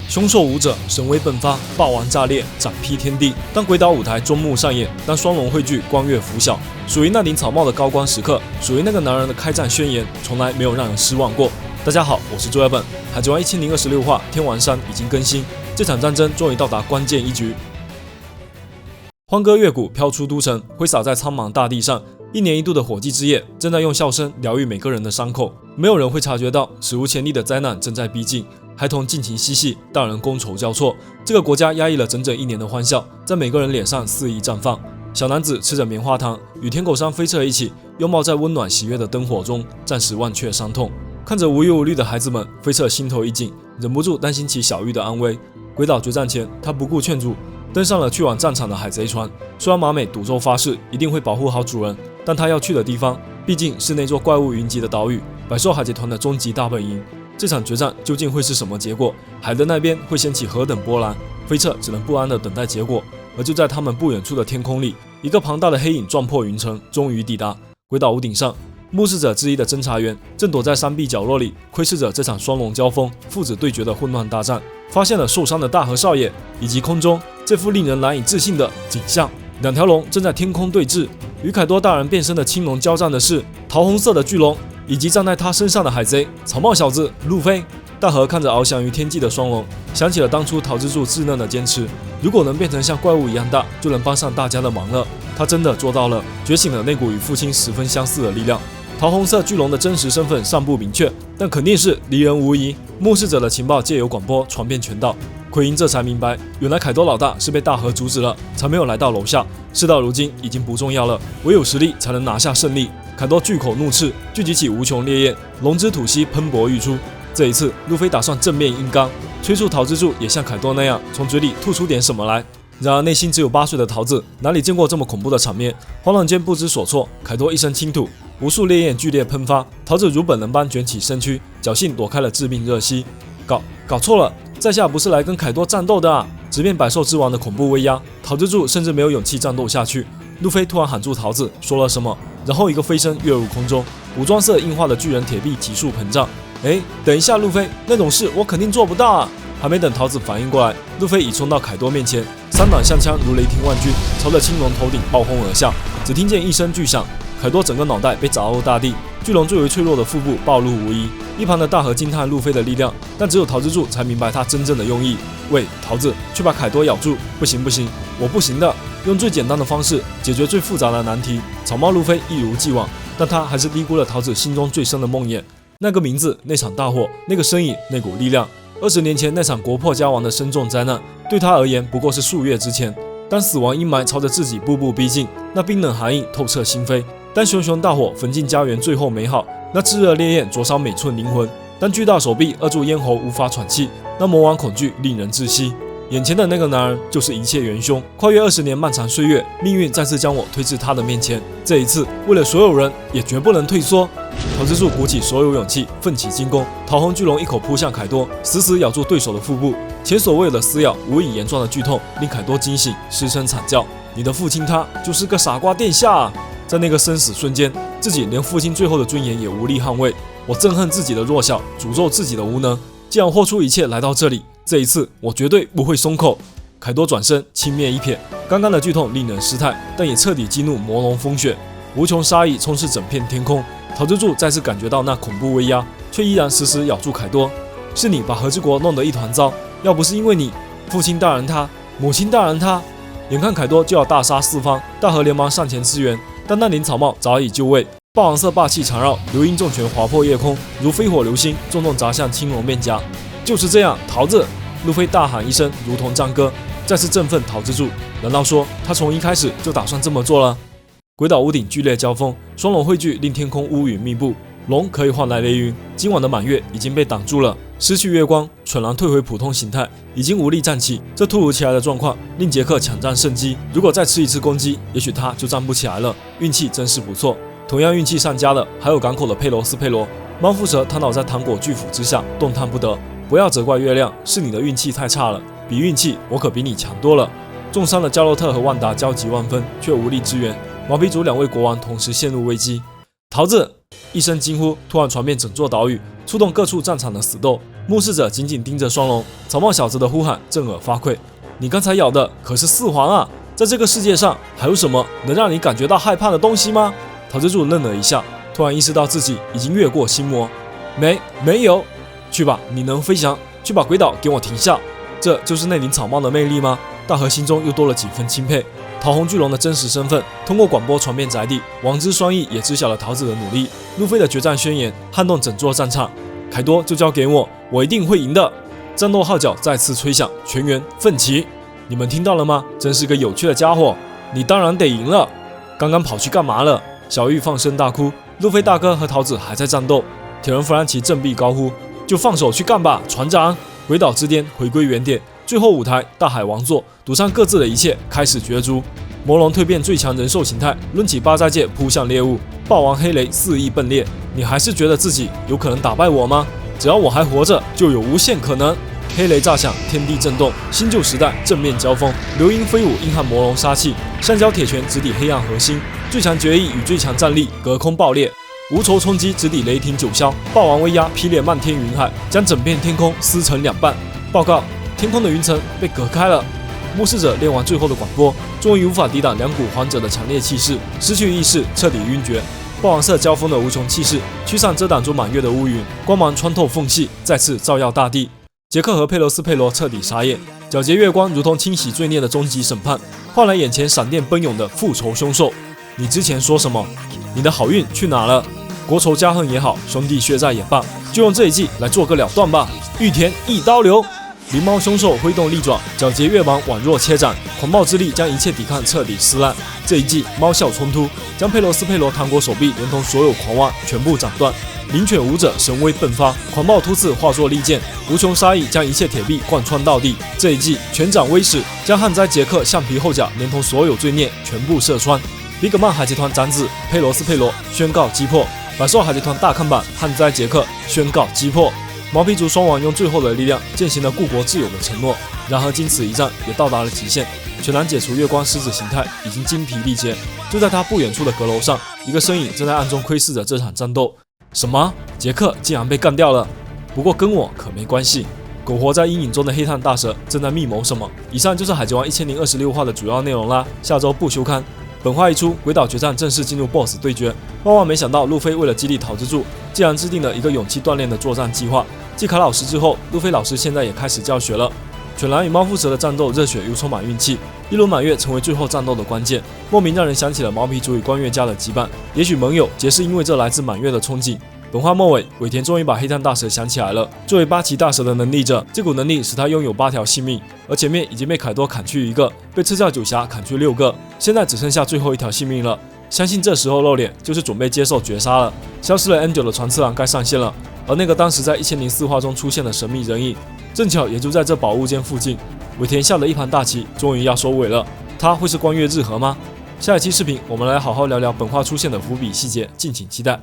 凶兽舞者神威迸发，霸王炸裂，斩劈天地。当鬼岛舞台终幕上演，当双龙汇聚，光岳拂晓，属于那顶草帽的高光时刻，属于那个男人的开战宣言，从来没有让人失望过。大家好，我是周亚本。海贼王1026话天王山已经更新，这场战争终于到达关键一局。欢歌乐鼓飘出都城，挥洒在苍茫大地上。一年一度的火祭之夜，正在用笑声疗愈每个人的伤口。没有人会察觉到，史无前例的灾难正在逼近。孩童尽情嬉戏，大人觥筹交错。这个国家压抑了整整一年的欢笑，在每个人脸上肆意绽放。小男子吃着棉花糖，与天狗山飞车一起，拥抱在温暖喜悦的灯火中，暂时忘却伤痛。看着无忧无虑的孩子们，飞车心头一紧，忍不住担心起小玉的安危。鬼岛决战前，他不顾劝阻，登上了去往战场的海贼船。虽然马美赌咒发誓一定会保护好主人，但他要去的地方毕竟是那座怪物云集的岛屿，百兽海贼团的终极大本营。这场决战究竟会是什么结果？海的那边会掀起何等波澜？飞车只能不安地等待结果。而就在他们不远处的天空里，一个庞大的黑影撞破云层，终于抵达鬼岛屋顶上。目视者之一的侦查员正躲在山壁角落里，窥视着这场双龙交锋、父子对决的混乱大战，发现了受伤的大和少爷，以及空中这幅令人难以置信的景象。两条龙正在天空对峙，与凯多大人变身的青龙交战的是桃红色的巨龙，以及站在他身上的海贼草帽小子路飞。大和看着翱翔于天际的双龙，想起了当初桃之助稚嫩的坚持，如果能变成像怪物一样大，就能帮上大家的忙了。他真的做到了，觉醒了那股与父亲十分相似的力量。桃红色巨龙的真实身份尚不明确，但肯定是敌人无疑。目视者的情报借由广播传遍全岛，奎因这才明白，原来凯多老大是被大和阻止了，才没有来到楼下。事到如今已经不重要了，唯有实力才能拿下胜利。凯多巨口怒斥，聚集起无穷烈焰，龙之吐息喷薄欲出。这一次，路飞打算正面硬刚，催促桃之助也像凯多那样，从嘴里吐出点什么来。然而内心只有8岁的桃子哪里见过这么恐怖的场面，慌乱间不知所措。凯多一声轻吐，无数烈焰剧烈喷发，桃子如本能般卷起身躯，侥幸躲开了致命热息。搞错了，在下不是来跟凯多战斗的啊！直面百兽之王的恐怖威压，桃之助甚至没有勇气战斗下去。路飞突然喊住桃子，说了什么，然后一个飞身跃入空中，武装色硬化的巨人铁臂急速膨胀。等一下，路飞，那种事我肯定做不到啊！还没等桃子反应过来，路飞已冲到凯多面前，三短相枪如雷霆万钧，朝着青龙头顶爆轰而下。只听见一声巨响，凯多整个脑袋被砸落大地，巨龙最为脆弱的腹部暴露无遗。一旁的大和惊叹路飞的力量，但只有桃之助才明白他真正的用意。喂，桃子，去把凯多咬住！不行，我不行的。用最简单的方式解决最复杂的难题。草帽路飞一如既往，但他还是低估了桃子心中最深的梦魇。那个名字，那场大火，那个身影，那股力量。20年前那场国破家亡的深重灾难，对他而言不过是数月之前。当死亡阴霾朝着自己步步逼近，那冰冷寒意透彻心扉；当熊熊大火焚尽家园最后美好，那炙热烈焰灼烧每寸灵魂；当巨大手臂扼住咽喉无法喘气，那魔王恐惧令人窒息。眼前的那个男人就是一切元凶。跨越20年漫长岁月，命运再次将我推至他的面前。这一次，为了所有人，也绝不能退缩。桃之助鼓起所有勇气，奋起进攻。桃红巨龙一口扑向凯多，死死咬住对手的腹部。前所未有的撕咬，无以言状的剧痛，令凯多惊醒，失声惨叫：“你的父亲他就是个傻瓜殿下啊！”在那个生死瞬间，自己连父亲最后的尊严也无力捍卫。我憎恨自己的弱小，诅咒自己的无能。既然豁出一切来到这里，这一次我绝对不会松口。凯多转身轻蔑一瞥，刚刚的剧痛令人失态，但也彻底激怒魔龙风雪。无穷杀意充斥整片天空。桃之助再次感觉到那恐怖威压，却依然死死咬住凯多。是你把和之国弄得一团糟，要不是因为你，父亲大人他，母亲大人他。眼看凯多就要大杀四方，大和连忙上前支援，但那顶草帽早已就位，霸王色霸气缠绕，流鹰重拳划破夜空，如飞火流星，重重砸向青龙面颊。就是这样，桃子！路飞大喊一声，如同战歌，再次振奋桃之助。难道说他从一开始就打算这么做了？鬼岛屋顶剧烈交锋，双龙汇聚令天空乌云密布。龙可以换来雷云，今晚的满月已经被挡住了。失去月光，蠢狼退回普通形态，已经无力站起。这突如其来的状况令杰克抢占胜机，如果再吃一次攻击，也许他就站不起来了。运气真是不错。同样运气上佳的还有港口的佩罗斯佩罗。猫腹蛇瘫倒在糖果巨斧之下，动弹不得。不要责怪月亮，是你的运气太差了。比运气，我可比你强多了。重伤的加洛特和万达焦急万分，却无力支援。毛皮族2位国王同时陷入危机。桃子！一声惊呼突然传遍整座岛屿，触动各处战场的死斗。目视者紧紧盯着双龙，草帽小子的呼喊震耳发聩。你刚才咬的可是四皇啊！在这个世界上还有什么能让你感觉到害怕的东西吗？桃之助愣了一下，突然意识到自己已经越过心魔。没有。去吧，你能飞翔，去把鬼岛给我停下。这就是那顶草帽的魅力吗？大河心中又多了几分钦佩。桃红巨龙的真实身份通过广播传遍宅地，王之双翼也知晓了桃子的努力。路飞的决战宣言撼动整座战场，凯多就交给我，我一定会赢的。战斗号角再次吹响，全员奋起。你们听到了吗？真是个有趣的家伙。你当然得赢了。刚刚跑去干嘛了？小玉放声大哭。路飞大哥和桃子还在战斗。铁人弗兰奇振臂高呼：就放手去干吧，船长！鬼岛之巅回归原点，最后舞台大海王座，赌上各自的一切，开始角逐。魔龙蜕变最强人兽形态，抡起八斋戒扑向猎物。霸王黑雷肆意奔猎，你还是觉得自己有可能打败我吗？只要我还活着，就有无限可能。黑雷炸响，天地震动，新旧时代正面交锋，流鹰飞舞，硬汉魔龙杀气，橡胶铁拳直抵黑暗核心，最强决意与最强战力隔空爆裂。无仇冲击直抵雷霆九霄，霸王威压劈裂漫天云海，将整片天空撕成两半。报告，天空的云层被隔开了。目视者练完最后的广播，终于无法抵挡两股皇者的强烈气势，失去意识，彻底晕厥。霸王色交锋的无穷气势驱散遮挡住满月的乌云，光芒穿透缝隙，再次照耀大地。杰克和佩罗斯佩罗彻底傻眼，皎洁月光如同清洗罪孽的终极审判，换来眼前闪电奔涌的复仇凶兽。你之前说什么？你的好运去哪了？国仇家恨也好，兄弟血债也罢，就用这一季来做个了断吧。玉田一刀流，灵猫凶兽挥动利爪，皎洁月芒宛若切斩，狂暴之力将一切抵抗彻底撕烂。这一季猫啸冲突，将佩罗斯佩罗糖果手臂连同所有狂蛙全部斩断。灵犬舞者神威迸发，狂暴突刺化作利剑，无穷杀意将一切铁壁贯穿到底。这一季拳掌威势，将旱灾杰克橡皮后甲连同所有罪孽全部射穿。比格曼海贼团长子佩罗斯佩罗宣告击破。百兽海贼团大看板旱灾杰克宣告击破。毛皮族双王用最后的力量践行了故国自有的承诺，然而经此一战也到达了极限，全然解除月光狮子形态已经精疲力竭。就在他不远处的阁楼上，一个身影正在暗中窥视着这场战斗。什么？杰克竟然被干掉了？不过跟我可没关系。苟活在阴影中的黑炭大蛇正在密谋什么？以上就是海贼王1026话的主要内容啦，下周不休刊。本话一出，鬼岛决战正式进入 BOSS 对决。万万没想到，路飞为了激励桃之助，竟然制定了一个勇气锻炼的作战计划。继卡老师之后，路飞老师现在也开始教学了。犬狼与猫腹蛇的战斗热血又充满运气，一轮满月成为最后战斗的关键，莫名让人想起了毛皮族与光月家的羁绊。也许盟友皆是因为这来自满月的憧憬。本话末尾，尾田终于把黑炭大蛇想起来了。作为八岐大蛇的能力者，这股能力使他拥有8条性命，而前面已经被凯多砍去1个，被赤教九侠砍去6个，现在只剩下最后1条性命了。相信这时候露脸就是准备接受绝杀了。消失了 M9 的传次郎该上线了，而那个当时在1004话中出现的神秘人影，正巧也就在这宝物间附近。尾田下的一盘大棋终于要收尾了，他会是光月日和吗？下一期视频我们来好好聊聊本话出现的伏笔细节，敬请期待。